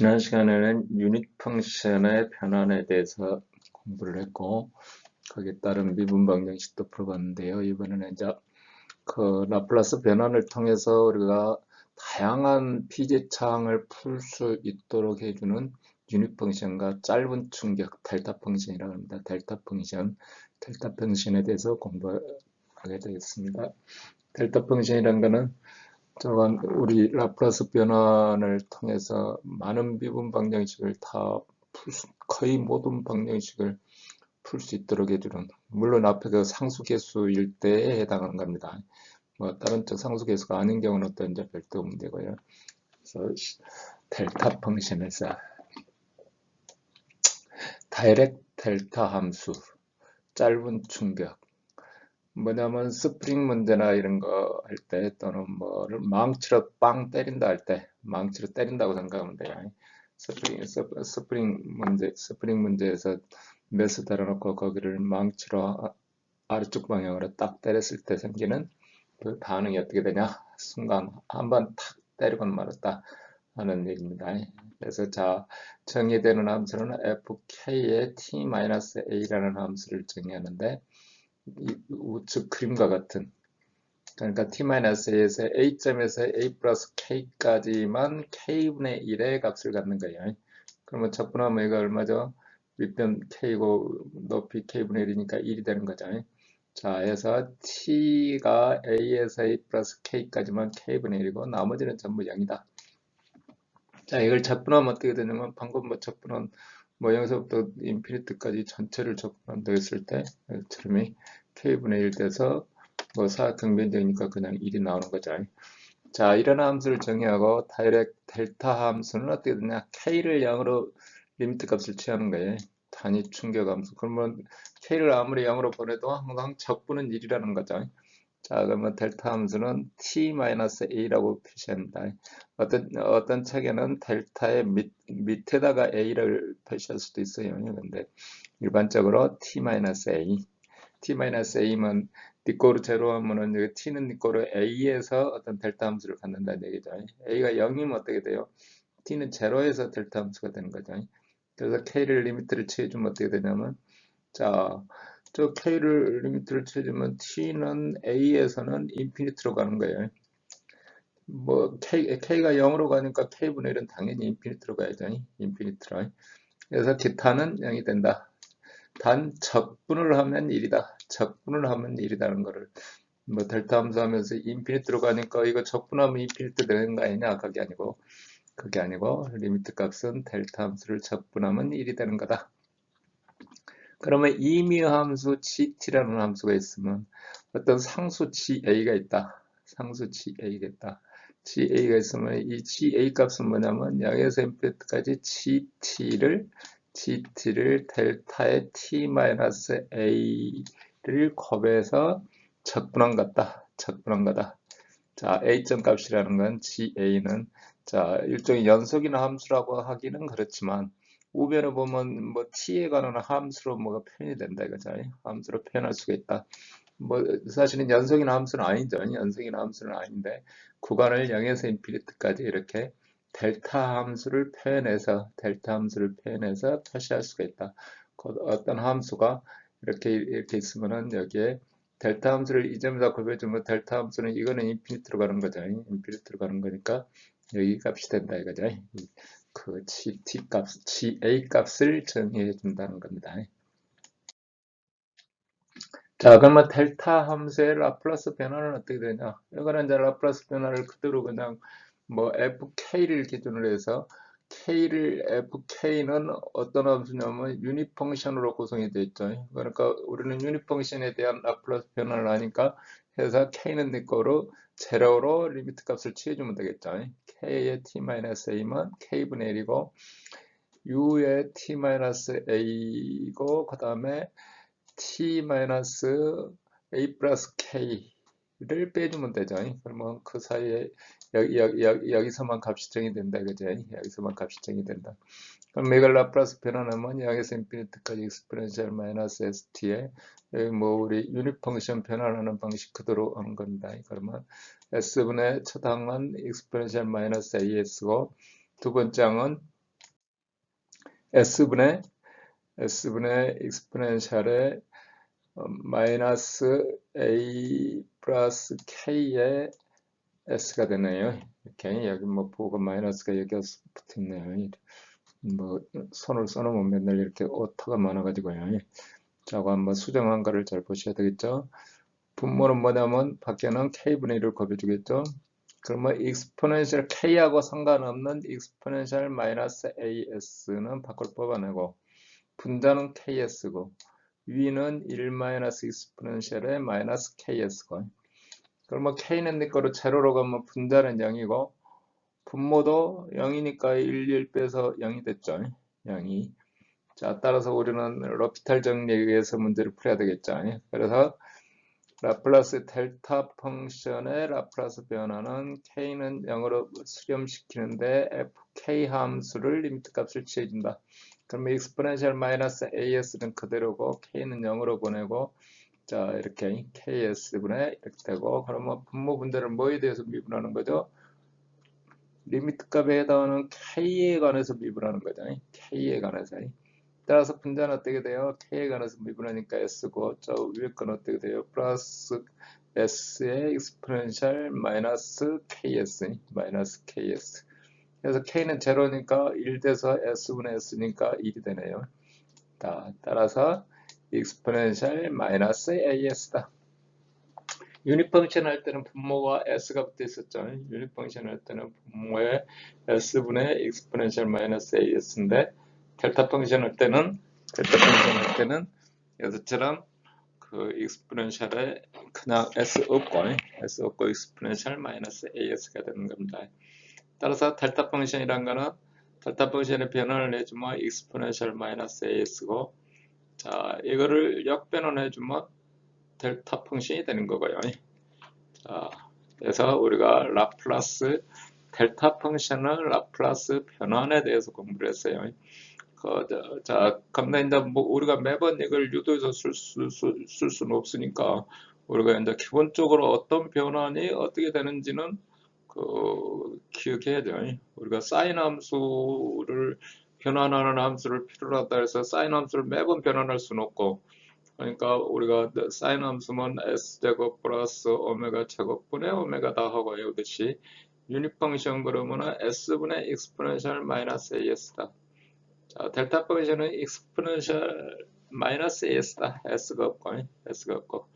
지난 시간에는 유닛 펑션의 변환에 대해서 공부를 했고 거기에 따른 미분 방정식도 풀어봤는데요. 이번에는 이제 그 라플라스 변환을 통해서 우리가 다양한 피제차항을 풀 수 있도록 해주는 유닛 펑션과 짧은 충격 델타 펑션이라고 합니다. 델타 펑션에 대해서 공부하게 되겠습니다. 델타 펑션이라는 것은 저건 우리 라플라스 변환을 통해서 많은 미분 방정식을 거의 모든 방정식을 풀 수 있도록 해주는, 물론 앞에 그 상수계수일 때에 해당하는 겁니다. 뭐 다른 쪽 상수계수가 아닌 경우는 또 이제 별도 문제고요. 그래서 델타 펑션에서 다이렉트 델타 함수, 짧은 충격, 뭐냐면 스프링 문제나 이런 거 할 때 또는 뭐를 망치로 빵 때린다 할 때 망치로 때린다고 생각하면 돼요. 스프링 문제에서 매스 달아놓고 거기를 망치로 아래쪽 방향으로 딱 때렸을 때 생기는 그 반응이 어떻게 되냐? 순간 한번 탁 때리고 말았다 하는 얘기입니다. 그래서 자, 정의되는 함수는 fk의 t-a라는 함수를 정의하는데 이 우측 그림과 같은, 그러니까 t-a에서 a점에서 a 플러스 k까지만 k분의 1의 값을 갖는 거예요. 그러면 적분하면 이거 얼마죠? 윗변 k고 높이 k분의 1이니까 1이 되는 거죠. 자, 해서 t가 a에서 a 플러스 k까지만 k분의 1이고 나머지는 전부 0이다. 자, 이걸 적분하면 어떻게 되냐면 방금 뭐 적분한 뭐 0에서부터 인피니트까지 전체를 적분한다고 때 term이 k분의 1 돼서 뭐 사각형변적이니까 그냥 1이 나오는 거죠. 자, 이런 함수를 정의하고 다이렉트 델타 함수는 어떻게 되냐? k를 0으로 리미트 값을 취하는 거예요. 단위 충격 함수. 그러면 k를 아무리 0으로 보내도 항상 적분은 1이라는 거죠. 자, 그러면 델타 함수는 t-a라고 표시합니다. 어떤 책에는 델타의 밑에다가 a를 표시할 수도 있어요. 근데 일반적으로 t-a. t-a면 니꼬로 제로 하면은 여기 t는 니꼬로 a에서 어떤 델타 함수를 갖는다는 얘기죠. a가 0이면 어떻게 돼요? t는 제로에서 델타 함수가 되는 거죠. 그래서 k를 리미트를 취해주면 어떻게 되냐면, 자, 저 k를 리미트를 취해주면 t는 a에서는 인피니트로 가는 거예요. 뭐 k가 0으로 가니까 k분의 1은 당연히 인피니트로 가야죠. 인피니트로. 그래서 기타는 0이 된다. 단 적분을 하면 1이다. 적분을 하면 1이라는 거를 뭐 델타 함수 하면서 인피니트로 가니까 이거 적분하면 인피니트 되는 거 아니냐? 그게 아니고 리미트 값은 델타 함수를 적분하면 1이 되는 거다. 그러면 이미 함수 gt라는 함수가 있으면 어떤 상수 ga가 있다. 상수 ga가 있다. ga가 있으면 이 ga 값은 뭐냐면 0에서 인피니트까지 gt를 델타의 t-a를 곱해서 적분한 거다. 자, a점 값이라는 건 ga는 자, 일종의 연속이나 함수라고 하기는 그렇지만 우변을 보면 뭐 t에 관한 함수로 뭐가 표현이 된다 이거죠. 함수로 표현할 수가 있다. 뭐 사실은 연속이나 함수는 아니죠. 연속이나 함수는 아닌데 구간을 0에서 인피니트까지 이렇게 델타 함수를 표현해서 표시할 수가 있다. 어떤 함수가 이렇게 있으면은 여기에 델타 함수를 이 점에다 곱해주면 델타 함수는 이거는 인피니트로 가는 거죠. 인피니트로 가는 거니까 여기 값이 된다 이거죠. 그 GT 값, GA 값을 정의해 준다는 겁니다. 자, 그러면 델타 함수의 라플라스 변화는 어떻게 되냐? 이거는 이제 라플라스 변화를 그대로 그냥 뭐 fk를 기준으로 해서 fk는 어떤 함수냐면 유닛 펑션으로 구성이 되어 있죠. 그러니까 우리는 유닛 펑션에 대한 라플라스 변화를 하니까 해서 k는 네 거로 제로로 리미트 값을 취해주면 되겠죠. k의 t-a면 k분의 1이고 u의 t-a고 그 다음에 t-a 플러스 k를 빼주면 되죠. 그러면 그 사이에 여기서만 값이 정의된다. 그죠? 여기서만 값이 정의된다. 그럼 이걸 라플라스 변환하면 0에서 인피니트까지 익스포넨셜 마이너스 st에 여기 뭐 우리 유닛 펑션 변환하는 방식 그대로 하는 겁니다. 그러면 s분의 첫 항은 익스포넨셜 마이너스 as고 두 번째 항은 S분의 익스포넨셜의 마이너스 A 플러스 K의 S가 되네요. 이렇게 여기 뭐 부호가 마이너스가 여기 붙어 있네요. 뭐 손을 써놓으면 맨날 이렇게 오타가 많아가지고요. 자고 한번 수정한 거를 잘 보셔야 되겠죠. 분모는 뭐냐면 밖에는 K분의 1을 곱해주겠죠. 그러면 익스포넨셜 K하고 상관없는 익스포넨셜 마이너스 AS는 밖으로 뽑아내고 분자는 KS고 위는 1 마이너스 익스포넨셜의 마이너스 KS고 그러면 K는 내 거로 제로로 가면 분자는 0이고 분모도 0이니까 1 빼서 0이 됐죠. 0이. 자, 따라서 우리는 로피탈 정리에 의해서 문제를 풀어야 되겠죠. 그래서 라플라스 델타 펑션의 라플라스 변화는 K는 0으로 수렴시키는데 FK 함수를 리미트 값을 취해준다. 그러면 익스포넨셜 마이너스 AS는 그대로고 K는 0으로 보내고 자 이렇게 KS분의 이렇게 되고 그러면 분모 분자를 뭐에 대해서 미분하는 거죠? 리미트 값에 해당하는 K에 관해서 미분하는 거죠. K에 관해서. 따라서 분자는 어떻게 돼요? K에 관해서 미분하니까 S고 저 위에 건 어떻게 돼요? 플러스 S의 익스포넨셜 마이너스 KS 마이너스 KS 그래서 K는 제로니까 1 돼서 S분의 S니까 1이 되네요. 따라서 익스포넨셜 마이너스 AS다. 유닛 펑션 할 때는 분모가 S가 붙어 있었죠. 유닛 펑션 할 때는 분모에 S분의 익스포넨셜 마이너스 AS인데 델타 펑션 할 때는 여기서처럼 그 익스포넨셜에 그냥 S 없고 익스포넨셜 마이너스 AS가 되는 겁니다. 따라서 델타 펑션이란 거는 델타 펑션의 변화를 내주면 익스포넨셜 마이너스 AS고 자 이거를 역변환 해주면 델타 펑션이 되는 거고요. 자, 그래서 우리가 라플라스 델타 펑션의 라플라스 변환에 대해서 공부를 했어요. 자, 근데 이제 뭐 우리가 매번 이걸 유도해서 쓸 수는 없으니까 우리가 이제 기본적으로 어떤 변환이 어떻게 되는지는 기억해야 돼요. 우리가 사인 함수를 변환하는 함수를 필요로 하다 해서 사인 함수를 매번 변환할 수는 없고 그러니까 우리가 사인 함수면 S제곱 플러스 오메가 제곱분의 오메가 다 하고 외우듯이 유닛 펑션 그러면은 S분의 익스포넨셜 마이너스 AS다. 자, 델타 펑션은 익스포넨셜 마이너스 AS다. S가 없고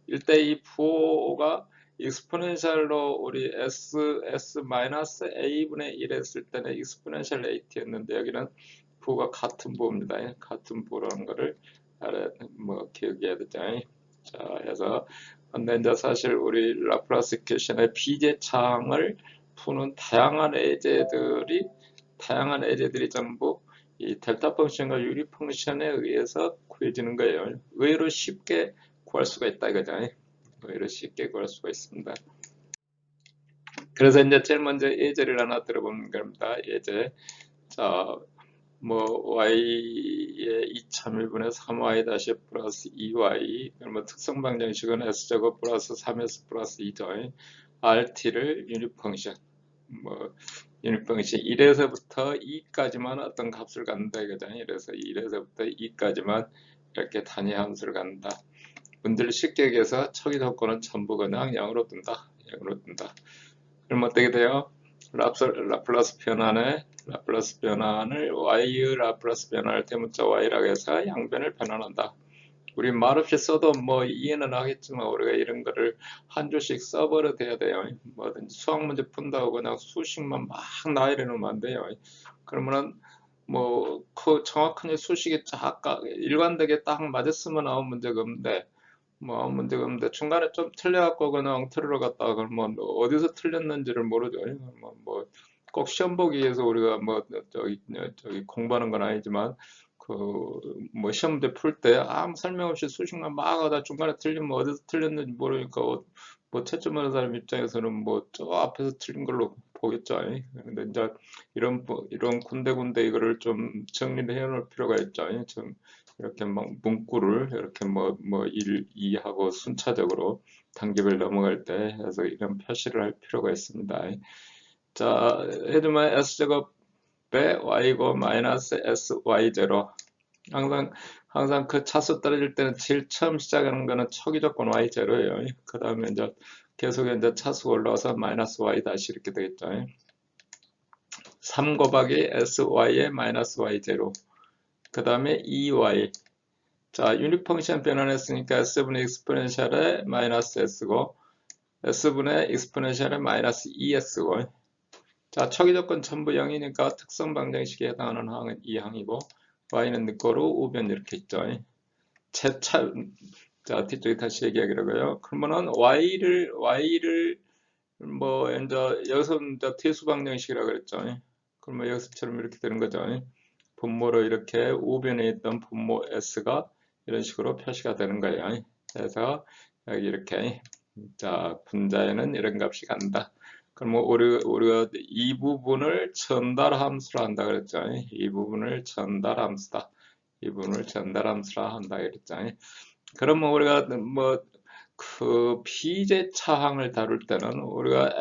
1대2 부호가 익스포넨셜로 우리 S 마이너스 A분의 1 했을 때는 익스포넨셜 AT였는데 여기는 부호가 같은 부호입니다. 같은 부호라는 거를 뭐 기억해야 되죠. 자, 그래서 근데 이제 사실 우리 라플라스 이퀘이션의 비제창을 푸는 다양한 예제들이 전부 이 델타 펑션과 유리 펑션에 의해서 구해지는 거예요. 의외로 쉽게 구할 수가 있다 이거죠. 의외로 쉽게 구할 수가 있습니다. 그래서 이제 제일 먼저 예제를 하나 들어보는 겁니다. 예제. 자, 뭐 y의 2.1분의 3y 다시 플러스 2y 그러면 특성 방정식은 s제곱 플러스 3s 플러스 2죠. rt를 유닛 펑션 뭐 유닛 펑션 1에서부터 2까지만 어떤 값을 갖는다 이거죠. 그래서 1에서부터 2까지만 이렇게 단위 함수를 갖는다. 문제를 쉽게 얘기해서 초기 조건은 전부 그냥 0으로 둔다. 그럼 어떻게 돼요? 라플라스 변환을 y의 라플라스 변환을 대문자 y라고 해서 양변을 변환한다. 우리 말없이 써도 뭐 이해는 하겠지만 우리가 이런 거를 한 줄씩 써버려 돼야 돼요. 뭐든지 수학 문제 푼다고 그냥 수식만 막 나열해 놓으면 안 돼요. 그러면은 뭐 그 정확하게 수식이 쫙 일관되게 딱 맞았으면 아무 문제가 없는데 뭐 아무 문제가 없는데 중간에 좀 틀려갖고 그냥 틀으러 갔다가 그러면 어디서 틀렸는지를 모르죠. 꼭 시험 보기 위해서 우리가 뭐 저기 공부하는 건 아니지만 뭐 시험 문제 풀 때 아무 설명 없이 수식만 막 하다 중간에 틀리면 어디서 틀렸는지 모르니까 뭐 채점하는 사람 입장에서는 뭐 저 앞에서 틀린 걸로 보겠죠. 근데 이제 이런 군데군데 이거를 좀 정리를 해놓을 필요가 있죠. 좀 이렇게 막 문구를 이렇게 뭐 1, 2하고 순차적으로 단계별 넘어갈 때 해서 이런 표시를 할 필요가 있습니다. 자, 예를 들면 S제곱 배 y고 마이너스 sy0. 항상 그 차수 떨어질 때는 제일 처음 시작하는 거는 초기 조건 y0예요. 그 다음에 이제 계속 이제 차수가 올라와서 마이너스 y 다시 이렇게 되겠죠. 3 곱하기 sy의 마이너스 y0. 그 다음에 2y. 자, 유닛 펑션 변환했으니까 s분의 익스포넨셜의 마이너스 s고 s분의 익스포넨셜의 마이너스 2s고. 자, 초기 조건 전부 0이니까 특성 방정식에 해당하는 항은 이 항이고 y는 늦고로 우변 이렇게 있죠. 자, 뒤쪽에 다시 얘기하기로고요. 그러면은 y를 뭐 이제 여기서 이제 태수 방정식이라고 그랬죠. 그러면 여기서처럼 이렇게 되는 거죠. 분모로 이렇게 우변에 있던 분모 s가 이런 식으로 표시가 되는 거예요. 그래서 여기 이렇게 자, 분자에는 이런 값이 간다. 그러면 우리가 이 부분을 전달함수라 한다 그랬죠. 이 부분을 전달함수다. 이 부분을 전달함수라 한다 그랬죠. 그러면 우리가 뭐 그 비제차항을 다룰 때는 우리가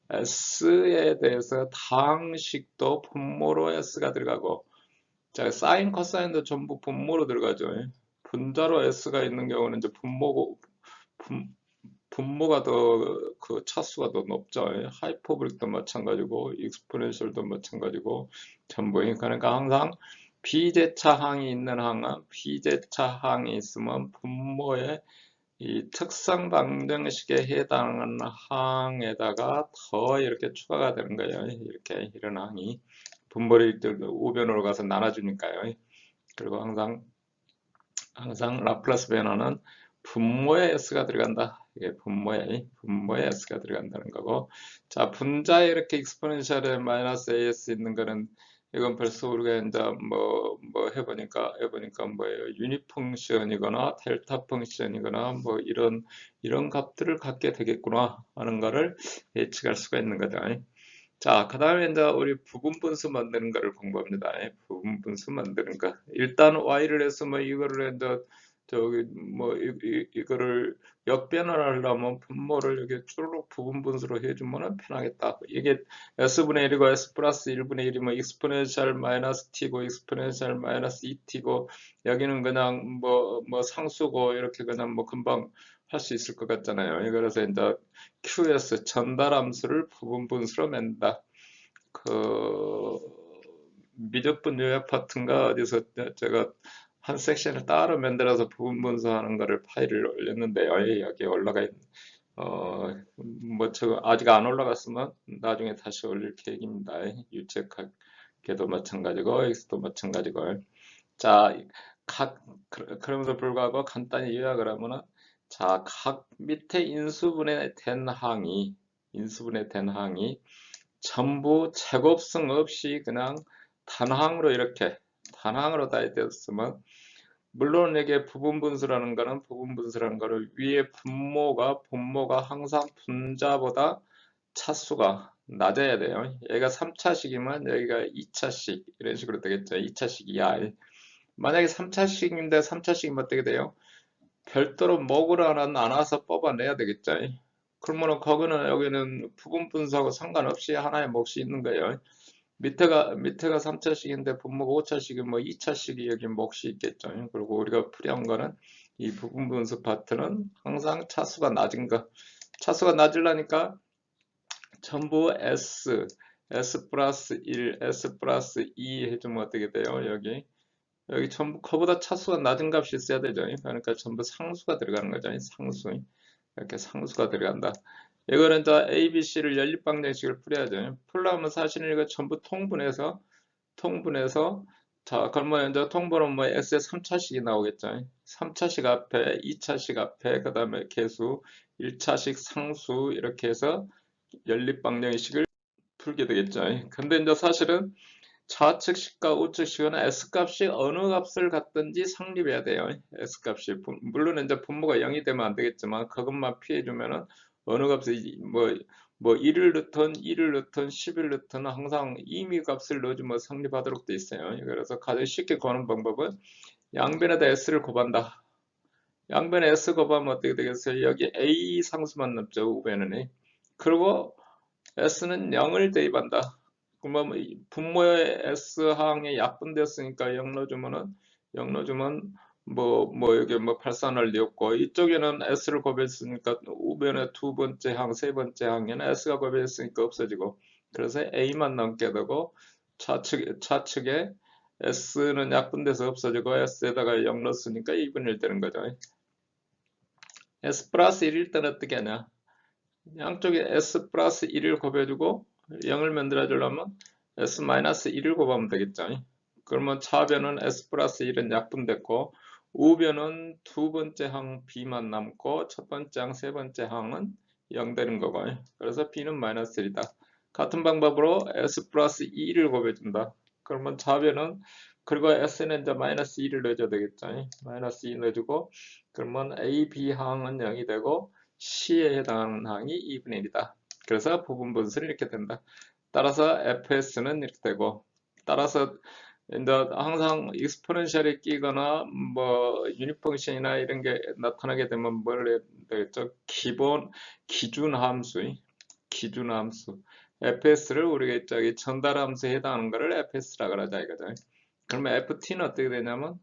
S에 대해서 다항식도 분모로 S가 들어가고, 자, 사인, 코사인도 전부 분모로 들어가죠. 분자로 S가 있는 경우는 이제 분모가 더 그 차수가 더 높죠. 하이퍼볼릭도 마찬가지고, 익스포넨셜도 마찬가지고, 전부. 그러니까 항상 비제차항이 있는 항은 비제차항이 있으면 분모에 이 특성 방정식에 해당하는 항에다가 더 이렇게 추가가 되는 거예요. 이렇게 이런 항이 분모를 우변으로 가서 나눠주니까요. 그리고 항상 라플라스 변화는 분모에 s가 들어간다. 이게 분모에 s가 들어간다는 거고. 자, 분자에 이렇게 익스포넨셜에 마이너스 as 있는 거는 이건 벌써 우리가 이제 뭐 해보니까 뭐예요? 유닛 펑션이거나 델타 펑션이거나 뭐 이런 값들을 갖게 되겠구나 하는 거를 예측할 수가 있는 거죠. 자, 그 다음에 이제 우리 부분분수 만드는 거를 공부합니다. 부분분수 만드는 거. 일단 y를 해서 뭐 이거를 이제 저기 뭐 이거를 역변을 하려면 분모를 여기 쭈르륵 부분분수로 해주면 편하겠다. 이게 s분의 1이고 s 플러스 1분의 1이면 익스포넨셜 마이너스 t고 익스포넨셜 마이너스 2t고 여기는 그냥 뭐 상수고 이렇게 그냥 뭐 금방 할 수 있을 것 같잖아요. 그래서 이제 QS 전달함수를 부분분수로 맨다. 그 미적분 요약 파트인가 어디서 제가 한 섹션을 따로 만들어서 부분분수하는 거를 파일을 올렸는데요. 여기에 올라가 있는 뭐 저 아직 안 올라갔으면 나중에 다시 올릴 계획입니다. 유책학계도 마찬가지고 X도 마찬가지고. 자, 그럼에도 불구하고 간단히 요약을 하면은 자, 각 밑에 인수분해 된 항이 전부 제곱성 없이 그냥 단항으로 이렇게 단항으로 다 되었으면, 물론 이게 부분분수라는 거를 위에 분모가 항상 분자보다 차수가 낮아야 돼요. 얘가 3차식이면 여기가 2차식 이런 식으로 되겠죠. 2차식 이하. 만약에 3차식인데 3차식이면 어떻게 돼요? 별도로 목을 하나 나눠서 뽑아내야 되겠죠. 그러면 거기는 여기는 부분분수하고 상관없이 하나의 몫이 있는 거예요. 밑에가 3차식인데 분모가 5차식이면 뭐 2차식이 여기 몫이 있겠죠. 그리고 우리가 풀이한 거는 이 부분분수 파트는 항상 차수가 낮은 거. 차수가 낮으려니까 전부 S 플러스 1, S 플러스 2 해주면 어떻게 돼요? 여기 전부 그보다 차수가 낮은 값이 있어야 되죠. 그러니까 전부 상수가 들어가는 거죠. 상수. 이렇게 상수가 들어간다. 이거는 자 ABC를 연립방정식을 풀어야죠. 풀려면 사실은 이거 전부 통분해서 자 그러면 이제 통분은 뭐 S의 3차식이 나오겠죠. 3차식 앞에 2차식 앞에 그 다음에 계수 1차식 상수 이렇게 해서 연립방정식을 풀게 되겠죠. 근데 이제 사실은 좌측식과 우측식은 S값이 어느 값을 갖든지 성립해야 돼요. S값이. 물론 이제 분모가 0이 되면 안 되겠지만 그것만 피해주면은 어느 값이 뭐 1을 넣든 2를 넣든 10을 넣든 항상 임의 값을 넣어주면 성립하도록 돼 있어요. 그래서 가장 쉽게 구하는 방법은 양변에다 S를 곱한다. 양변에 S 곱하면 어떻게 되겠어요? 여기 A 상수만 넣죠. 우변은. 그리고 S는 0을 대입한다. 그러면 분모의 S항이 약분됐으니까 0 넣어주면 뭐 여기 뭐 8산원리였고 이쪽에는 S를 곱했으니까 우변의 두 번째 항, 세 번째 항에는 S가 곱했으니까 없어지고 그래서 A만 남게 되고 좌측에 S는 약분돼서 없어지고 S에다가 0 넣었으니까 2분의 1 되는 거죠. S 플러스 1일 때는 어떻게 하냐? 양쪽에 S 플러스 1을 곱해주고 0을 만들어주려면 S 마이너스 1을 곱하면 되겠죠. 그러면 차변은 S 플러스 1은 약분됐고 우변은 두 번째 항 B만 남고 첫 번째 항, 세 번째 항은 0 되는 거고 그래서 B는 마이너스 1이다. 같은 방법으로 S 플러스 2를 곱해준다. 그러면 차변은 그리고 S는 이제 마이너스 2를 넣어줘야 되겠죠. 마이너스 2 넣어주고 그러면 A, B 항은 0이 되고 C에 해당하는 항이 2분의 1이다. 그래서 부분 분수는 이렇게 된다. 따라서 FS는 이렇게 되고 따라서 이제 항상 익스포넨셜이 끼거나 뭐 유닛 펑션이나 이런 게 나타나게 되면 뭘 해야 되겠죠? 기준 함수 FS를 우리가 저기 전달 함수에 해당하는 거를 FS라 그러자 이거죠. 그러면 FT는 어떻게 되냐면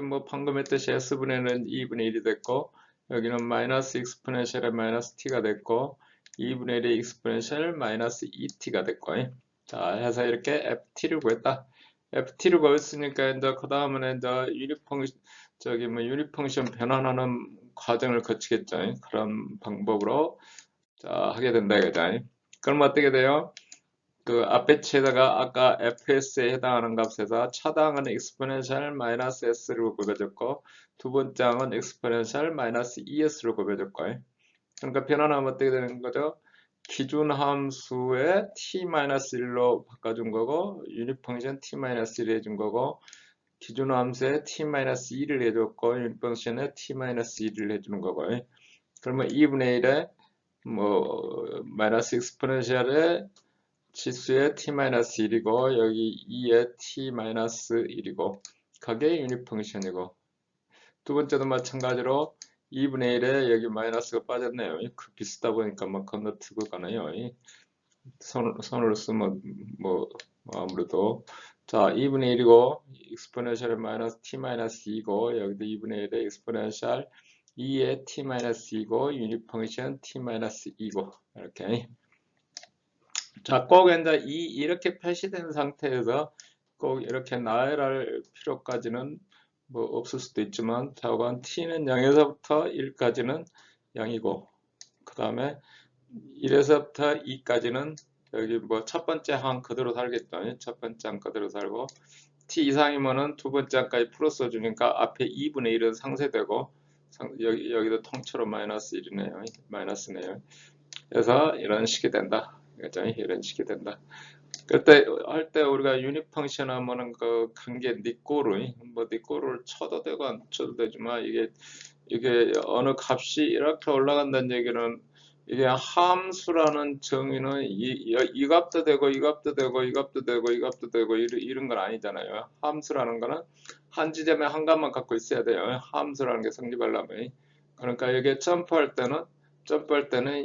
뭐 방금 했듯이 S분의 2분의 1이 됐고 여기는 마이너스 익스포넨셜의 마이너스 t가 됐고 2분의 1의 익스포넨셜 마이너스 2t가 됐고 자 해서 이렇게 ft를 구했다. ft를 구했으니까 이제 그 다음은 이제 유닛 펑션 변환하는 과정을 거치겠죠. 그런 방법으로 자 하게 된다 이거죠. 그럼 어떻게 돼요? 그 앞에 치에다가 아까 fs에 해당하는 값에서 차당은 exponential 마이너스 s로 곱해졌고 두 번째 항은 exponential 마이너스 es로 곱해졌고 그러니까 변환하면 어떻게 되는 거죠? 기준 함수에 t-1로 바꿔준 거고 유닛 펑션 t-1 해준 거고 기준 함수에 t-2를 해줬고 유닛 펑션에 t-1을 해주는 거고 그러면 2분의 1에 뭐 마이너스 익스포넨셜에 지수의 t-1이고 여기 2의 t-1이고 그게 유닛 펑션이고 두 번째도 마찬가지로 2분의 1에 여기 마이너스가 빠졌네요. 그 비슷하다 보니까 막 건너뛰고 가네요. 손으로 쓰면 뭐 아무래도 자 2분의 1이고 익스포넨셜의 마이너스 t-2고 여기도 2분의 1의 익스포넨셜 2의 t-2고 유닛 펑션 t-2고 이렇게 자, 꼭 이제 이렇게 표시된 상태에서 꼭 이렇게 나열할 필요까지는 뭐 없을 수도 있지만 자관 t는 0에서부터 1까지는 0이고 그 다음에 1에서부터 2까지는 여기 뭐 첫 번째 항 그대로 살겠죠. 첫 번째 항 그대로 살고 t 이상이면은 두 번째 항까지 풀어서 주니까 앞에 2분의 1은 상쇄되고 여기도 통째로 마이너스 1이네요. 마이너스네요. 그래서 이런 식이 된다. 그죠? 이런 식이 된다. 그때 할 때 우리가 유닛 펑션 하면은 그 관계 니꼬르 뭐 니꼬르를 쳐도 되고 안 쳐도 되지만 이게 어느 값이 이렇게 올라간다는 얘기는 이게 함수라는 정의는 이 값도 되고 이 값도 되고 이 값도 되고 이 값도 되고 이런 건 아니잖아요. 함수라는 거는 한 지점에 한 값만 갖고 있어야 돼요. 함수라는 게 성립하려면 그러니까 이게 점프할 때는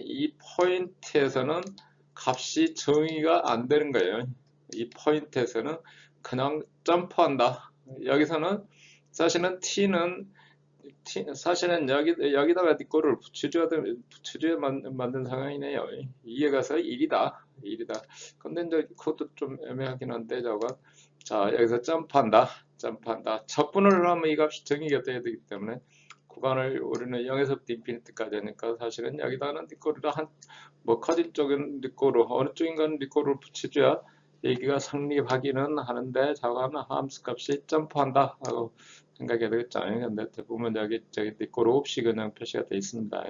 이 포인트에서는 값이 정의가 안 되는 거예요. 이 포인트에서는 그냥 점프한다. 여기서는 사실은 사실은 여기다가 네 거를 붙여줘야 만든 상황이네요. 이에 가서 1이다. 근데 이제 그것도 좀 애매하긴 한데 저거. 자, 여기서 점프한다. 적분을 하면 이 값이 정의가 돼야 되기 때문에 구간을 우리는 0에서부터 인피니트까지 하니까 사실은 여기다가는 니꼬르를 뭐 커진 쪽은 니꼬르 어느 쪽인가는 니꼬르를 붙여줘야 얘기가 성립하기는 하는데 저거는 함수 값이 점프한다 하고 생각해야 되겠죠. 근데 보면 여기 저기 니꼬르 없이 그냥 표시가 되어 있습니다.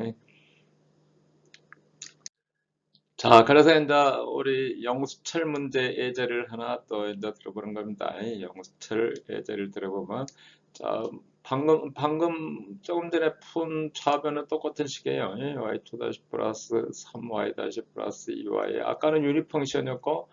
자, 그래서 이제 우리 영수철 문제 예제를 하나 또 이제 들어보는 겁니다. 영수철 예제를 들어보면, 자, 방금 조금 전에 푼 좌변은 똑같은 식이에요. y2 다시 플러스 3y 다시 플러스 2y. 아까는 유닛 펑션이었고,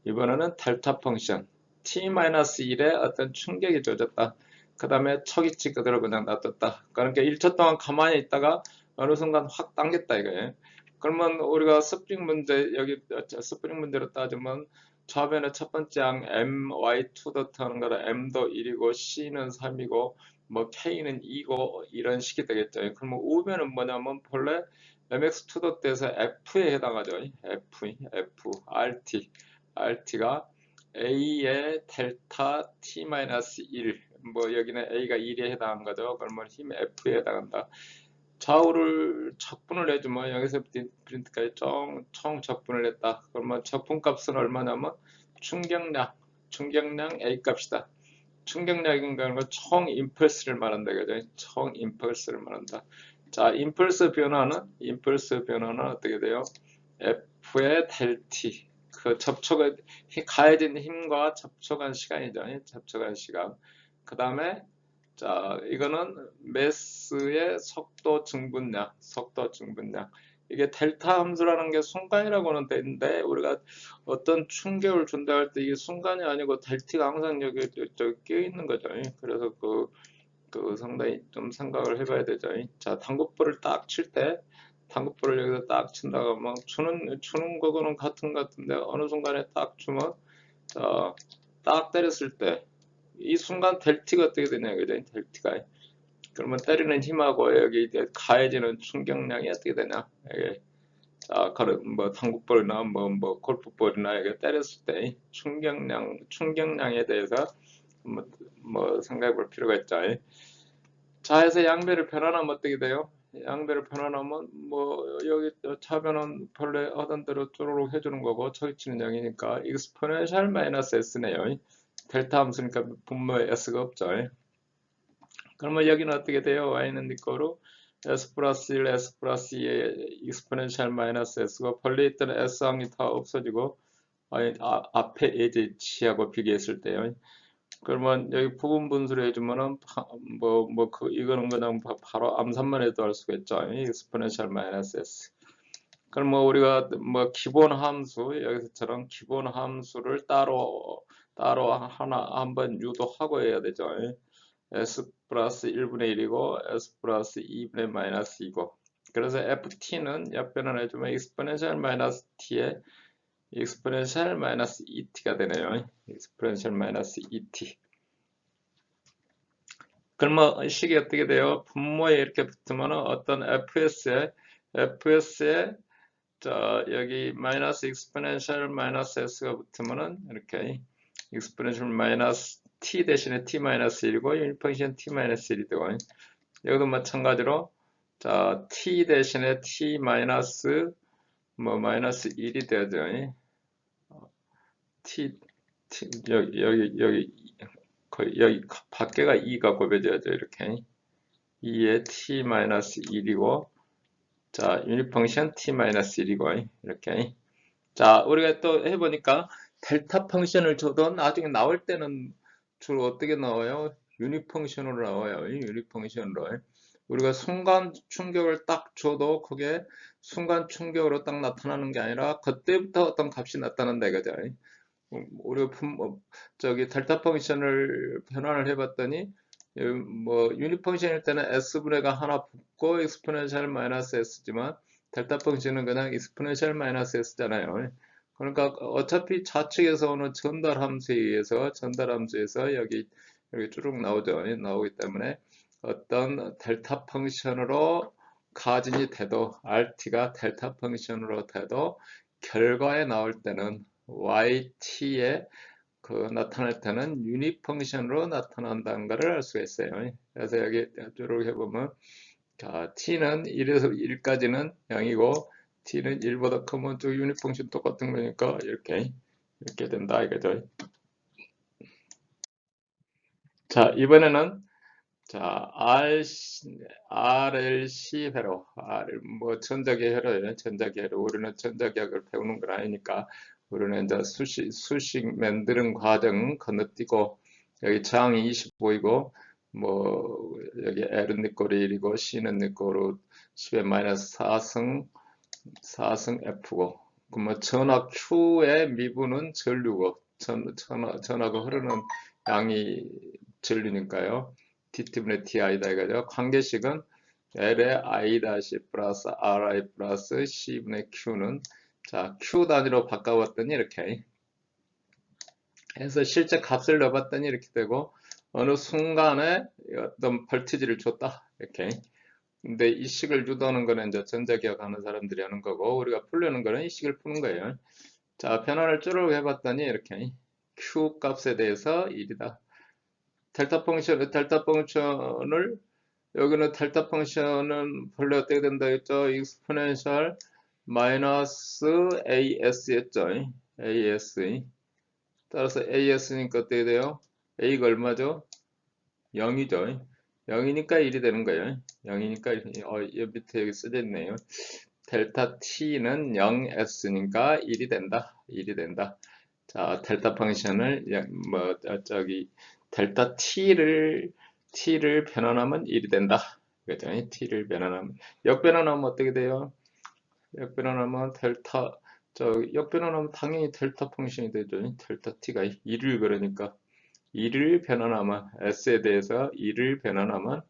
이번에는 델타 펑션. t-1에 어떤 충격이 주어졌다. 그 다음에 척이치 그대로 그냥 놔뒀다. 그러니까 1초 동안 가만히 있다가 어느 순간 확 당겼다 이거예요. 그러면 우리가 스프링 문제 여기 스프링 문제로 따지면 좌변의 첫 번째 항 my2 더트 하는 거라 m도 1이고 c는 3이고 뭐 k는 2고 이런 식이 되겠죠. 그러면 우변은 뭐냐면 본래 mx2 더트에서 f에 해당하죠. rt가 a의 델타 t-1 뭐 여기는 a가 1에 해당한 거죠. 그러면 힘 f에 해당한다. 좌우를 적분을 해주면 여기서부터 프린트까지 총 적분을 했다. 그러면 적분값은 얼마냐면 충격량 A 값이다. 충격량인가는 총 임펄스를 말한다. 그죠? 총 임펄스를 말한다. 자, 임펄스 변화는 어떻게 돼요? F의 델 T. 그 가해진 힘과 접촉한 시간이죠. 접촉한 시간. 그 다음에 자, 이거는 매스의 속도 증분량. 이게 델타 함수라는 게 순간이라고는 되는데 우리가 어떤 충격을 준다 할 때 이게 순간이 아니고 델타가 항상 여기 끼어 있는 거죠. 그래서 그 상당히 좀 생각을 해봐야 되죠. 자, 당구볼을 딱 칠 때 당구볼을 여기서 딱 친다가 막 추는 거는 같은데 어느 순간에 딱 주면 자, 딱 때렸을 때 이 순간 델티가 어떻게 되냐 그죠? 델티가 그러면 때리는 힘하고 여기 가해지는 충격량이 어떻게 되냐? 이게 뭐 당구볼이나 뭐 골프볼이나 이게 때렸을 때 충격량에 대해서 뭐 생각해 볼 필요가 있죠. 자, 해서 양배를 변환하면 어떻게 돼요? 양배를 변환하면 뭐 여기 차변은 본래 하던 대로 쪼르륵 해주는 거고 저기 치는 양이니까 exponential 마이너스 s네요. 델타 함수니까 분모에 s가 없죠. 그러면 여기는 어떻게 돼요? y는 네 거로 s 플러스 1, s 플러스 2의 exponential 마이너스 s가 본래 있던 s항이 다 없어지고 앞에 h하고 비교했을 때요. 그러면 여기 부분 분수를 해주면은 이거는 그냥 바로 암산만 해도 할 수가 있죠. exponential 마이너스 s. 그럼 뭐 우리가 뭐 기본 함수 여기서처럼 기본 함수를 따로 하나 한번 유도하고 해야 되죠. s 플러스 1분의 1이고 s 플러스 2분의 마이너스 2고 그래서 ft는 옆변을 해주면 exponential 마이너스 t의 exponential 마이너스 2t가 되네요. exponential 마이너스 2t. 그러면 식이 어떻게 돼요? 분모에 이렇게 붙으면 어떤 fs에 자 여기 마이너스 exponential 마이너스 s가 붙으면은 이렇게 exponential 마이너스 t 대신에 t 마이너스 1이고 유닛 펑션 t 마이너스 1이 되고 여기도 마찬가지로 자 t 대신에 t 마이너스 마이너스 1이 되죠. 여기 거의 여기 밖에가 2가 곱해져야죠. 이렇게 2에 t 마이너스 1이고 자 유닛 펑션 t 마이너스 1이고 이렇게 자 우리가 또 해보니까 델타 펑션을 줘도 나중에 나올 때는 주로 어떻게 나와요? 유닛 펑션으로 나와요. 유닛 펑션으로 우리가 순간 충격을 딱 줘도 그게 순간 충격으로 딱 나타나는 게 아니라 그때부터 어떤 값이 나타난다 이거죠. 우리가 저기 델타 펑션을 변환을 해봤더니 뭐 유닛 펑션일 때는 s분의가 하나 붙고 exponential 마이너스 s지만 델타 펑션은 그냥 exponential 마이너스 s잖아요. 그러니까 어차피 좌측에서 오는 전달 함수에 의해서 여기 쭉 나오죠. 나오기 때문에 어떤 델타 펑션으로 가진이 돼도 RT가 델타 펑션으로 돼도 결과에 나올 때는 YT에 나타날 때는 유닛 펑션으로 나타난다는 것을 알 수가 있어요. 그래서 여기 쭉 해보면 자, t는 1에서 1까지는 0이고 t는 1보다 크면 저 유닛 펑션 똑같은 거니까 이렇게 된다 이거죠. 자, 이번에는 자, RLC 회로, 뭐 전자계 회로예요. 전자계 회로. 우리는 전자계학을 배우는 건 아니니까 우리는 이제 수식 만드는 과정 건너뛰고 여기 저항이 25이고 뭐 여기 L은 네 거로 1이고 C는 네 거로 10의 마이너스 4승 F고 그러면 전하 Q의 미분은 전류고 전하가 흐르는 양이 전류니까요. T분의 TI다 이거죠. 관계식은 L의 I- 플러스 RI 플러스 C분의 Q는 자 Q 단위로 바꿔봤더니 이렇게 해서 실제 값을 넣어봤더니 이렇게 되고 어느 순간에 어떤 볼티지를 줬다 이렇게. 근데 이 식을 유도하는 거는 이제 전자기억 하는 사람들이 하는 거고 우리가 풀려는 거는 이 식을 푸는 거예요. 자, 변화를 쭉 해봤더니 이렇게 q 값에 대해서 1이다. 델타 펑션을 여기는 델타 펑션은 본래 어떻게 된다 했죠? 익스포넨셜 마이너스 as였죠. as. 따라서 as니까 어떻게 돼요? a가 얼마죠? 0이죠. 0이니까 1이 되는 거예요. 0이니까 여 밑에 여기 써져 있네요. 델타 t는 0s니까 1이 된다. 1이 된다. 자, 델타 펑션을 저기 델타 t를 변환하면 1이 된다. 그죠? t를 변환하면 역변환하면 어떻게 돼요? 역변환하면 역변환하면 당연히 델타 펑션이 되죠. 델타 t가 1을 그러니까 2를 변환하면 s에 대해서 2를 변환하면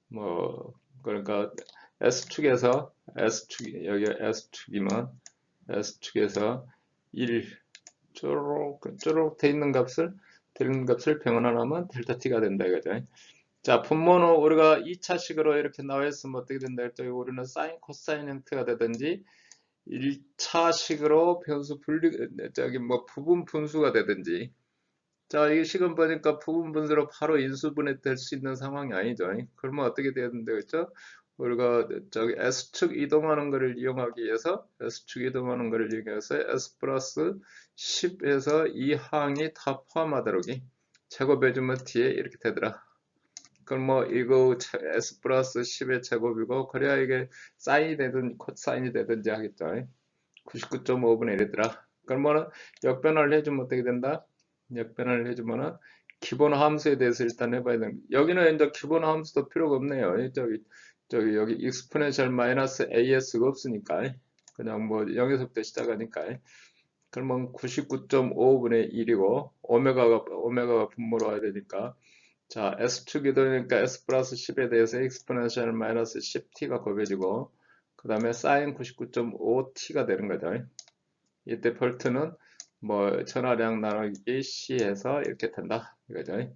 뭐 그러니까 S축에서 S축 여기 S축이면 S축에서 1 쪼록 돼 있는 값을 변환하면 델타 t가 된다 이거죠. 자, 분모는 우리가 2차식으로 이렇게 나와 있으면 어떻게 된다 했죠? 우리는 사인 코사인 형태가 되든지 1차식으로 변수 분리 저기 뭐 부분 분수가 되든지 자, 이 식은 보니까 부분 분수로 바로 인수분해 될 수 있는 상황이 아니죠. 그러면 어떻게 돼야 된다 그랬죠? 우리가 저기 S축 이동하는 것을 이용하기 위해서 S축 이동하는 것을 이용해서 S 플러스 10에서 이 항이 다 포함하도록 제곱해주면 뒤에 이렇게 되더라. 그럼 뭐 이거 S 플러스 10의 제곱이고 그래야 이게 사인이 되든 코사인이 되든지 하겠죠. 99.5분의 1이더라. 그러면은 역변화를 해주면 어떻게 된다? 역변화를 해주면은 기본 함수에 대해서 일단 해봐야 되는. 여기는 이제 기본 함수도 필요가 없네요. 여기 익스포넨셜 마이너스 as가 없으니까 그냥 뭐 0에서부터 시작하니까 그러면 99.5분의 1이고 오메가가 분모로 와야 되니까 자 s축이 되니까 s 플러스 10에 대해서 익스포넨셜 마이너스 10t가 곱해지고 그 다음에 사인 99.5t가 되는 거죠. 이때 볼트는 뭐 전화량 나누기 C에서 이렇게 된다 이거죠.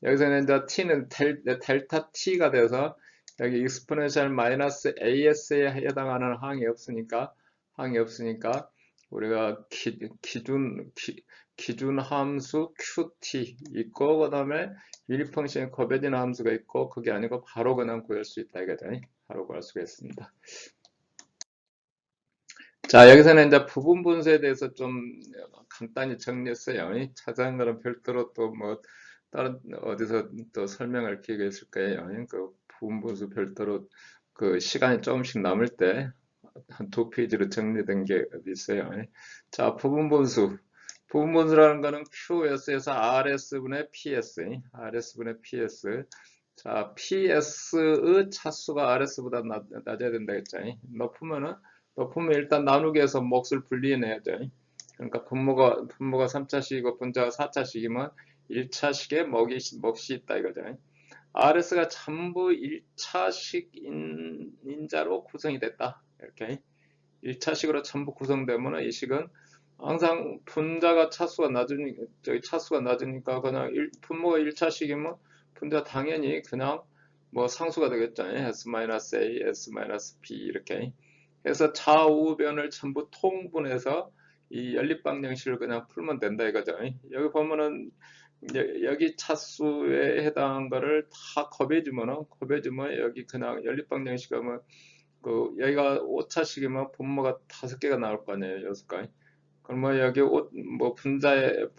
여기서는 이제 T는 델타 T가 돼서 여기 익스포넨셜 마이너스 AS에 해당하는 항이 없으니까 우리가 기준 함수 QT 있고 그 다음에 유닛 펑션이 곱해진 함수가 있고 그게 아니고 바로 그냥 구할 수 있다 이거죠. 바로 구할 수가 있습니다. 자, 여기서는 이제 부분 분수에 대해서 좀 간단히 정리했어요. 자세한 거는 별도로 또 뭐 다른 어디서 또 설명할 기회가 있을 거예요. 그 부분 분수 별도로 그 시간이 조금씩 남을 때 한 두 페이지로 정리된 게 어디 있어요. 자, 부분 분수. 부분 분수라는 거는 QS에서 RS분의 PS, RS분의 PS. 자, PS의 차수가 RS보다 낮아야 된다 했죠. 높으면 일단 나누기 해서 몫을 분리해내야죠. 그러니까 분모가 3차식이고 분자가 4차식이면 1차식에 몫이 있다 이거죠. RS가 전부 1차식 인자로 구성이 됐다. 이렇게 1차식으로 전부 구성되면 이 식은 항상 분자가 차수가 낮으니까 그냥 분모가 1차식이면 분자 당연히 그냥 뭐 상수가 되겠죠. S-A, S-B 이렇게 해서 좌우변을 전부 통분해서 이 연립방정식을 그냥 풀면 된다 이거죠. 여기 보면은 여기 차수에 해당한 거를 다 곱해주면 여기 그냥 연립방정식 하면 그 여기가 5차식이면 분모가 5개가 나올 거 아니에요. 6가지. 그러면 여기 뭐 분자가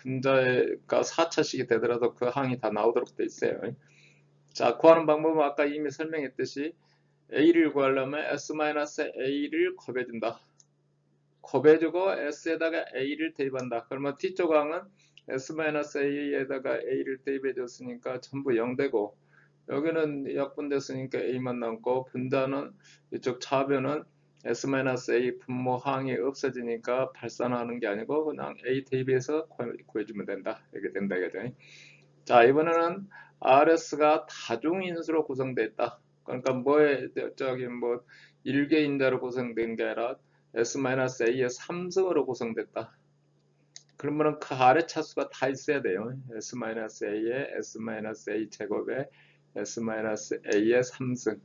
4차식이 되더라도 그 항이 다 나오도록 돼 있어요. 자, 구하는 방법은 아까 이미 설명했듯이 A를 구하려면 S-A를 곱해준다. 곱해주고 S에다가 A를 대입한다. 그러면 T쪽 항은 S-A에다가 A를 대입해줬으니까 전부 0 되고 여기는 약분됐으니까 A만 남고 분자는 이쪽 차변은 S-A 분모 항이 없어지니까 발산하는 게 아니고 그냥 A 대입해서 구해주면 된다. 이렇게 된다. 이거죠. 자, 이번에는 RS가 다중인수로 구성되어 있다. 그러니까 뭐 일개인자로 구성된 게 아니라 S-A의 3승으로 구성됐다. 그러면은 그 아래 차수가 다 있어야 돼요. S-A에 S-A 제곱에 S-A의 3승.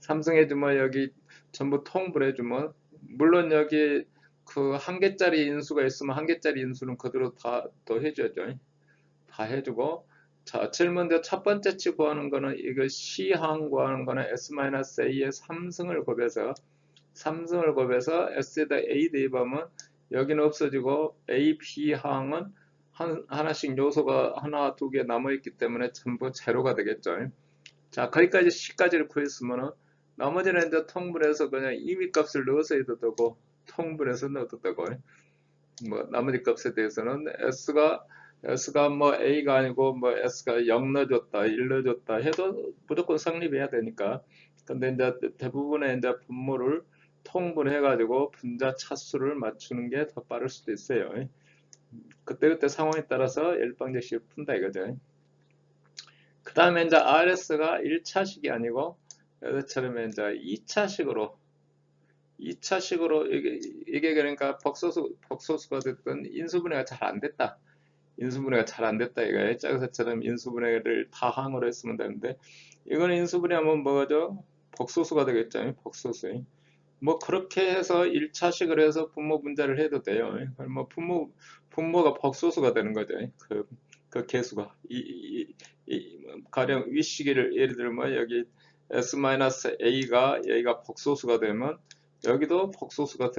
3승 해주면 여기 전부 통분해주면, 물론 여기 그 한 개짜리 인수가 있으면 한 개짜리 인수는 그대로 다 또 해줘야죠. 다 해주고, 자, 질문대 첫 번째 치 구하는 거는 이거 C항 구하는 거는 S-A의 3승을 곱해서 S에다 A 대입하면 여기는 없어지고 A, B 항은 하나씩 요소가 하나, 두 개 남아있기 때문에 전부 제로가 되겠죠. 자, 거기까지 C까지를 구했으면은 나머지는 이제 통분해서 그냥 임의값을 넣어서 해도 되고 통분해서 넣어도 되고, 뭐 나머지 값에 대해서는 S가 뭐 A가 아니고 뭐 S가 0 넣어줬다, 1 넣어줬다 해도 무조건 성립해야 되니까. 근데 이제 대부분의 이제 분모를 통분해가지고 분자 차수를 맞추는 게 더 빠를 수도 있어요. 그때그때 상황에 따라서 일방적식을 푼다 이거죠. 그 다음에 이제 RS가 1차식이 아니고 여기처럼 이제 2차식으로 이게 그러니까 복소수가 됐든 인수분해가 잘 안 됐다. 인수분해가 잘 안 됐다 이거예요. 짝에서처럼 인수분해를 다항으로 했으면 되는데 이거는 인수분해하면 뭐죠? 복소수가 되겠죠. 복소수. 뭐 그렇게 해서 1차식을 해서 분모 분자를 해도 돼요. 뭐 분모가 복소수가 되는 거죠. 그 개수가 가령 위시기를 예를 들면 여기 S-A가 여기가 복소수가 되면 여기도 복소수가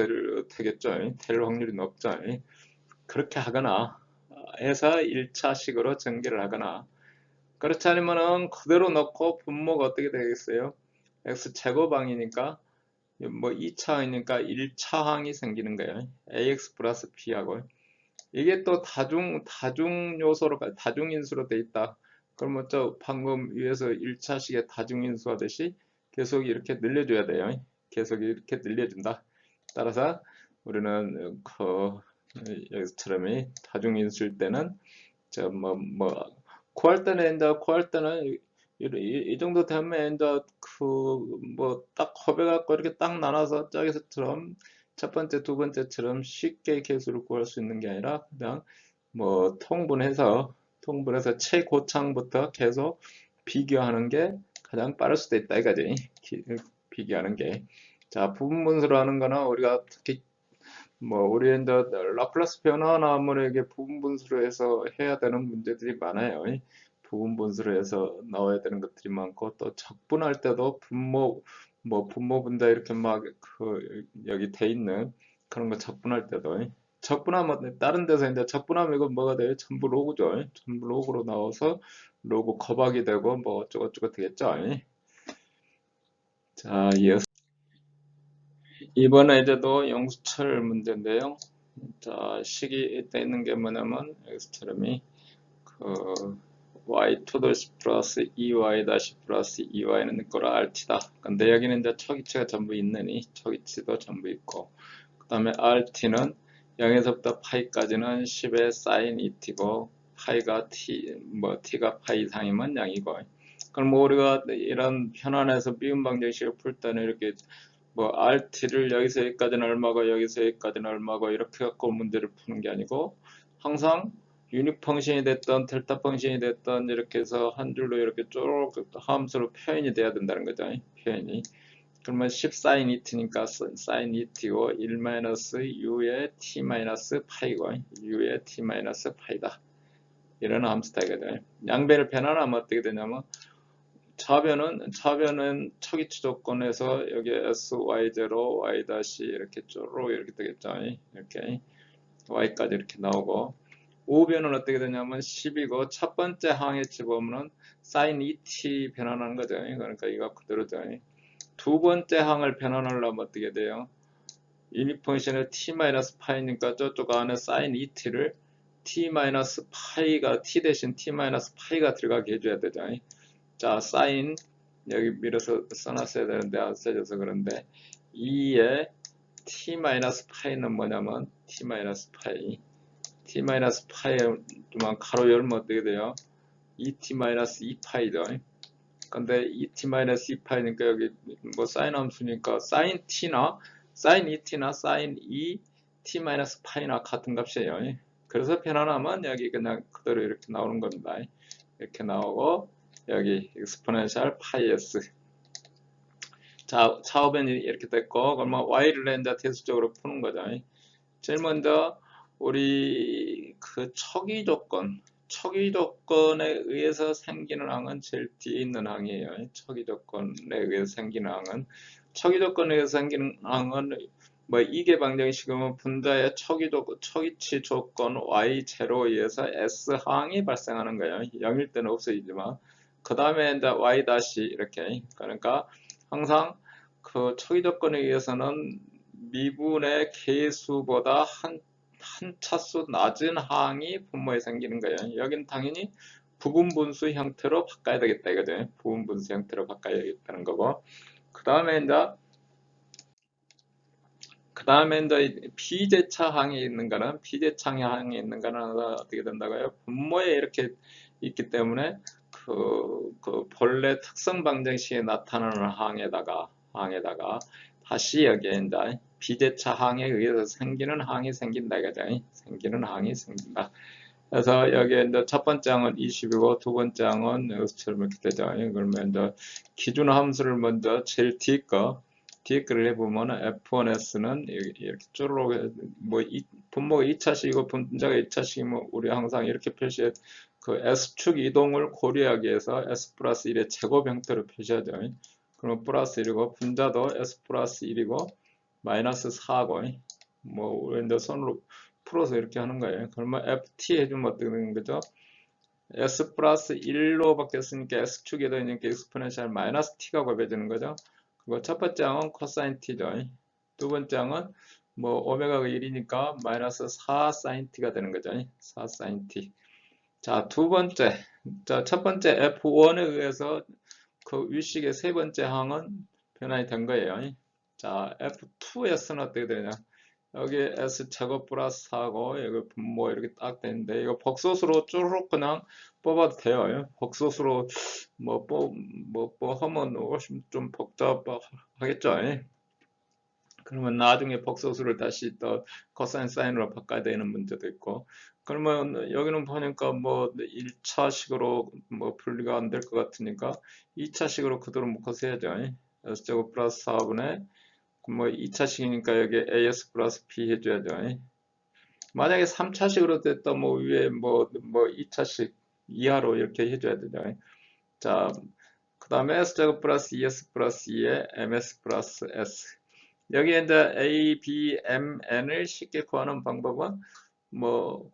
되겠죠. 될 확률이 높죠. 그렇게 하거나 해서 1차식으로 전개를 하거나, 그렇지 않으면은 그대로 넣고 분모가 어떻게 되겠어요? x제곱항이니까 뭐 2차항이니까 1차항이 생기는 거예요. ax 플러스 b하고, 이게 또 다중 요소로 다중인수로 돼 있다. 그러면 저 방금 위에서 1차식의 다중인수 하듯이 계속 이렇게 늘려줘야 돼요. 계속 이렇게 늘려준다. 따라서 우리는 여기서처럼 다중인수일 때는 구할 때는 이 정도 되면 이제 딱 허배갖고 이렇게 딱 나눠서 저기서처럼 첫 번째, 두 번째처럼 쉽게 개수를 구할 수 있는 게 아니라 그냥 통분해서 최고창부터 계속 비교하는 게 가장 빠를 수도 있다 이거지. 비교하는 게. 자, 부분분수로 하는 거는 우리가 특히 우리 이제 라플라스 변화 나오면 이게 부분분수로 해서 해야 되는 문제들이 많아요. 부분분수로 해서 나와야 되는 것들이 많고, 또 적분할 때도 분모 분자 이렇게 여기 돼 있는 그런 거 적분할 때도, 적분하면 다른 데서 이제 적분하면 이거 뭐가 돼요? 전부 로그죠. 전부 로그로 나와서 로그 곱하기 되고 뭐 어쩌고저쩌고 되겠죠. 자, 이번에 이제 또 영수철 문제인데요. 자, 식이 돼 있는 게 뭐냐면 엑스트림이 y2 플러스 2y 다시 플러스 2y는 거라 rt다. 근데 여기는 이제 초기치가 전부 있느니 초기치도 전부 있고, 그 다음에 rt는 0에서부터 파이까지는 10의 sin 2t고 파이가 t가 파이 이상이면 0이고, 그럼 우리가 이런 편안해서 미분 방정식을 풀 때는 이렇게 RT를 여기서 여기까지는 얼마고 여기서 여기까지는 얼마고 이렇게 갖고 문제를 푸는 게 아니고, 항상 유닛 펑션이 됐던 델타 펑션이 됐던 이렇게 해서 한 줄로 이렇게 쭉 함수로 표현이 돼야 된다는 거죠. 표현이. 그러면 10 sin 2t니까 sin 2t고 1-u의 t-파이고 u의 t-파이다. 이런 함수다 이거죠. 양변을 변환하면 어떻게 되냐면 차변은 초기치 조건에서 여기 sy0, y' 이렇게 쭉 이렇게 되겠죠. 이렇게 y까지 이렇게 나오고, 우변은 어떻게 되냐면 10이고 첫 번째 항에 집어오면 sin 2t 변환하는 거죠. 그러니까 이거 그대로죠. 두 번째 항을 변환하려면 어떻게 돼요? 유닛 펑션의 t-파이니까 저쪽 안에 sin 2t를 t-파이가 t 대신 t-파이가 들어가게 해줘야 되죠. 자, 사인 여기 밀어서 써놨어야 되는데 안 써져서 그런데 2의 t-파이는 뭐냐면 t-파이 t-파이만 가로 열면 어떻게 돼요? 2t-2파이죠. 근데 2t-2파이니까 여기 사인 함수니까 사인 2t나 사인 2t-2t-파이나 같은 값이에요. 그래서 편안하면 여기 그냥 그대로 이렇게 나오는 겁니다. 이렇게 나오고 여기 exponential pi s. 자, 차후변이 이렇게 됐고, 그러면 y를 이제 대수적으로 푸는 거죠. 제일 먼저 우리 그 척이 조건에 의해서 생기는 항은 제일 뒤에 있는 항이에요. 척이 조건에 의해서 생기는 항은 척이 조건에 의해서 생기는 항은 뭐 이계 방정식이면 분자의 척이치 조건 y 제로에 의해서 s 항이 발생하는 거예요. 0일 때는 없어지지만 그 다음에 이제 y 다시 이렇게 그러니까 항상 그 척이 조건에 의해서는 미분의 개수보다 한 차수 낮은 항이 분모에 생기는 거예요. 여긴 당연히 부분분수 형태로 바꿔야 되겠다 이거죠. 부분분수 형태로 바꿔야 되겠다는 거고. 그 다음에 이제 비제차 항이 있는 거는 어떻게 된다고요? 분모에 이렇게 있기 때문에 그 본래 특성 방정식에 나타나는 항에다가 다시 여기에 이제 비제차 항에 의해서 생기는 항이 생긴다 이거죠. 생기는 항이 생긴다. 그래서 여기에 이제 첫 번째 항은 20이고 두 번째 항은 여기서처럼 이렇게 되죠. 그러면 이제 기준 함수를 먼저 제일 뒤에 거를 해보면 F1S는 이렇게 쪼르륵 분모가 2차식이고 분자가 2차식이면 우리 항상 이렇게 표시해 그 S축 이동을 고려하기 위해서 S 플러스 1의 제곱 형태로 표시하죠. 그러면 플러스 1이고 분자도 S 플러스 1이고 마이너스 4고 뭐 이제 손으로 풀어서 이렇게 하는 거예요. 그러면 FT 해주면 어떻게 되는 거죠? S 플러스 1로 바뀌었으니까 S축이 되니까 익스포넨셜 마이너스 T가 곱해지는 거죠. 그리고 첫 번째 항은 코사인 T죠. 두 번째 항은 뭐 오메가가 1이니까 마이너스 4 사인 T가 되는 거죠. 4 사인 T. 자, 첫 번째 F1에 의해서 그 위식의 세 번째 항은 변환이 된 거예요. 자, F2S는 어떻게 되냐? 여기 S 제곱 플러스 4고 여기 분모 이렇게 딱 되는데 이거 복소수로 쭈르륵 그냥 뽑아도 돼요. 복소수로 하면 훨씬 좀 복잡하겠죠. 그러면 나중에 복소수를 다시 또 코사인 사인으로 바꿔야 되는 문제도 있고 그러면 여기는 보니까 뭐 1차식으로 뭐 분리가 안 될 것 같으니까 2차식으로 그대로 묶어서 해야죠. S 제곱 플러스 4분의 뭐 2차식이니까 여기 AS 플러스 B 해줘야죠. 만약에 3차식으로 됐다 뭐 위에 뭐 2차식 이하로 이렇게 해줘야 되죠. 자, 그 다음에 S제곱 플러스 ES 플러스 2에 MS 플러스 S. 여기에 이제 A, B, M, N을 쉽게 구하는 방법은 뭐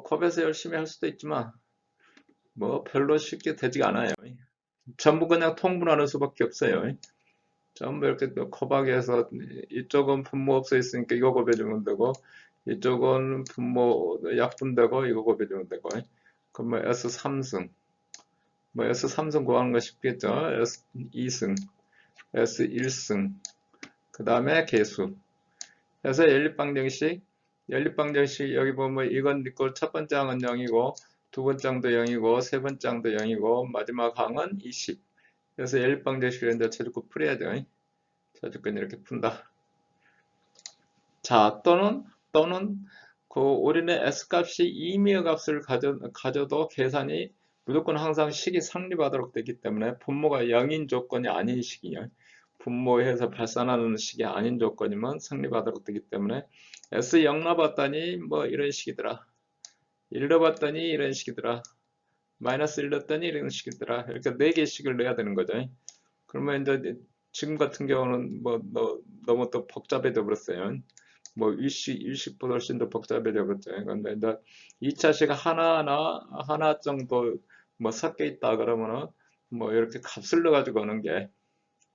컵에서 열심히 할 수도 있지만 뭐 별로 쉽게 되지가 않아요. 전부 그냥 통분하는 수밖에 없어요. 전부 이렇게 코박이해서 이쪽은 분모 없어 있으니까 이거 곱해주면 되고 이쪽은 분모 약분되고 이거 곱해주면 되고 그러면 S3승 뭐 S3승 구하는 거 쉽겠죠. S2승 S1승 그 다음에 개수 그래서 연립방정식 여기 보면 이건 있고 첫 번째 항은 0이고 두 번째 항도 0이고 세 번째 항도 0이고 마지막 항은 20 그래서 연립방정식을 이제 제주껏 풀어야죠. 자주권 이렇게 푼다. 자, 또는 그 우리는 S값이 이미의 값을 가져도 계산이 무조건 항상 식이 성립하도록 되기 때문에 분모가 0인 조건이 아닌 식이요. 분모해서 발산하는 식이 아닌 조건이면 성립하도록 되기 때문에 S 0 넣어봤더니 뭐 이런 식이더라. 1 넣어봤더니 이런 식이더라. 마이너스 1 넣었더니 이런 식이더라. 이렇게 4개씩을 넣어야 되는 거죠. 그러면 이제 지금 같은 경우는 뭐 너무 또 복잡해져 버렸어요. 뭐 일식보다 훨씬 더 복잡해져 버렸죠. 근데 이제 2차식 하나 정도 뭐 섞여 있다 그러면은 뭐 이렇게 값을 넣어 가지고 오는 게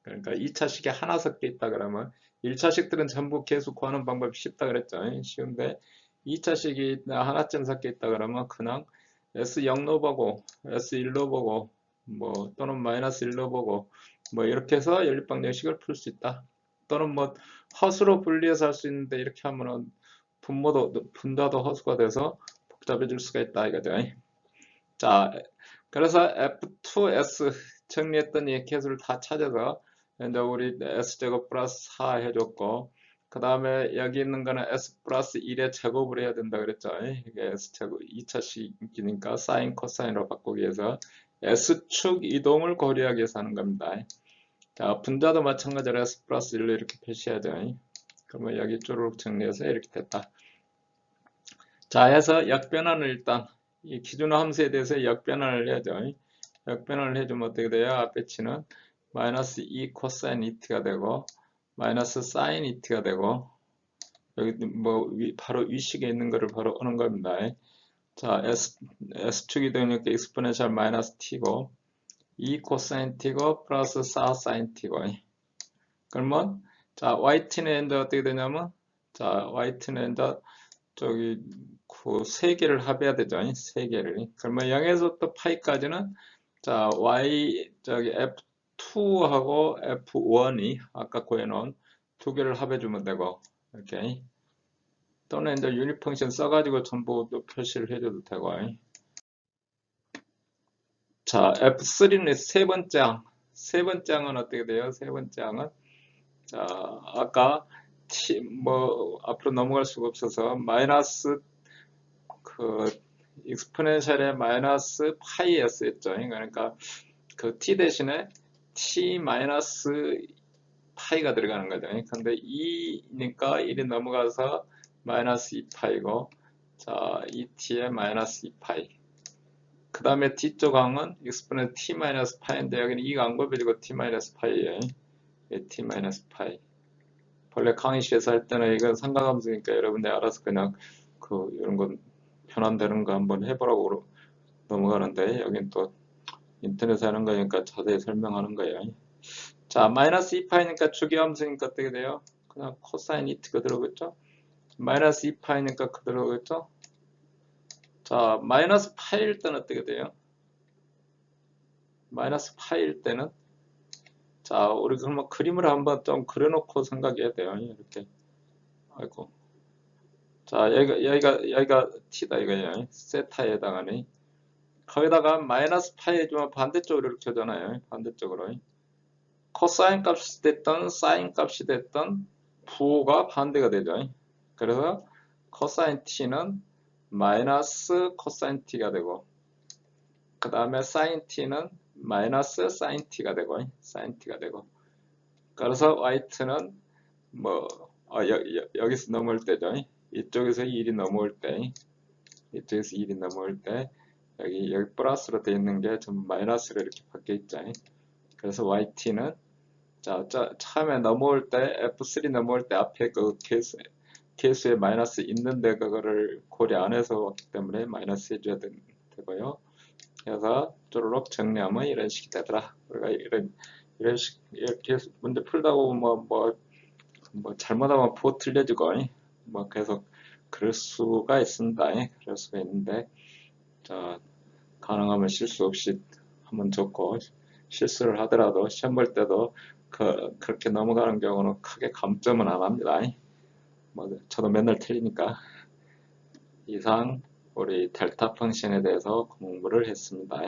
그러니까 2차식에 하나 섞여 있다 그러면 1차식들은 전부 계속 구하는 방법이 쉽다 그랬죠. 쉬운데 2차식이 하나쯤 섞여 있다 그러면 그냥 S0 넣어보고 S1 넣어보고 뭐 또는 마이너스 1 넣어보고 뭐 이렇게 해서 연립방정식을 풀 수 있다. 또는 뭐 허수로 분리해서 할 수 있는데 이렇게 하면은 분자도 허수가 돼서 복잡해질 수가 있다 이거죠. 자, 그래서 F2S 정리했더니 개수를 다 찾아서 이제 우리 S제곱 플러스 4 해줬고 그 다음에 여기 있는 거는 s 플러스 1의 제곱을 해야 된다 그랬죠. 이게 s 제곱 2차식이니까 사인 코사인으로 바꾸기 위해서 s축 이동을 고려하기 위해서 하는 겁니다. 자, 분자도 마찬가지로 s 플러스 1로 이렇게 표시하죠. 그러면 여기 쪼르륵 정리해서 이렇게 됐다. 자, 해서 역변환을 일단 이 기준 함수에 대해서 역변환을 해야죠. 역변환을 해주면 어떻게 돼요? 앞에 치는 마이너스 2 코사인 2t가 되고 마이너스 사인 2t가 되고 여기 뭐 바로 위식에 있는 거를 바로 오는 겁니다. 자, S축이 되니까 exponential 마이너스 t고 2 코사인 t고 플러스 4 사인 t고 그러면 자, yt는 이제 어떻게 되냐면 자, yt는 이제 저기 그 세 개를 합해야 되죠. 세 개를. 그러면 0에서 또 파이까지는 자, y 저기 f2하고 f1이 아까 구해놓은 두 개를 합해주면 되고 이렇게 또는 이제 유닛 펑션 써가지고 전부 또 표시를 해줘도 되고 자, f3는 세 번째 항은 어떻게 돼요? 세 번째 항은 자, 아까 뭐 앞으로 넘어갈 수가 없어서 마이너스 그 익스포넨셜의 마이너스 파이였었죠. 그러니까 그 t 대신에 t 마이너스 파이가 들어가는 거죠. 근데 2니까 1이 넘어가서 마이너스 2파이고 자 2t의 마이너스 2파이 그 다음에 뒤쪽 항은 익스포넨 t 마이너스 파이인데 여기는 2가 안 곱해지고 t 마이너스 파이에요. t 마이너스 파이 본래 강의실에서 할 때는 이건 삼각함수니까 여러분들 알아서 그냥 그 이런 건 편한되는 거 한번 해보라고 넘어가는데 여긴 또 인터넷에 하는 거니까 자세히 설명하는 거예요. 자, 마이너스 2파이니까 주기함수니까 어떻게 돼요? 그냥 코사인 2t가 들어오겠죠? 마이너스 2파이니까 그대로 오겠죠? 자, 마이너스 파일 때는 어떻게 돼요? 마이너스 파일 때는 자, 우리 그러면 그림을 한번 좀 그려놓고 생각해야 돼요. 이렇게. 아이고. 자, 여기가 t다 이거예요. 세타에 해당하니. 거기다가 마이너스 파이 해주면 반대쪽으로 이렇게 오잖아요. 반대쪽으로. 코사인 값이 됐던 사인 값이 됐던 부호가 반대가 되죠. 그래서 코사인 t는 마이너스 코사인 t가 되고 그 다음에 사인 t는 마이너스 사인 t가 되고 사인 t가 되고 그래서 yt는 뭐 여기서 넘어올 때죠. 이쪽에서 1이 넘어올 때 이쪽에서 1이 넘어올 때 여기 플러스로 되어 있는 게 좀 마이너스로 이렇게 바뀌어 있죠. 그래서 yt는 자, 처음에 넘어올 때 F3 넘어올 때 앞에 그 개수에 마이너스 있는데 그거를 고려 안 해서 왔기 때문에 마이너스 해줘야 되고요. 그래서 쪼르륵 정리하면 이런 식이 되더라. 우리가 이런 식 이렇게 문제 풀다고 뭐 잘못하면 부호 틀려지고 뭐 계속 그럴 수가 있습니다. 그럴 수가 있는데 자, 가능하면 실수 없이 하면 좋고 실수를 하더라도 시험 볼 때도 그렇게 넘어가는 경우는 크게 감점은 안 합니다. 뭐 저도 맨날 틀리니까. 이상 우리 델타 펑션에 대해서 공부를 했습니다.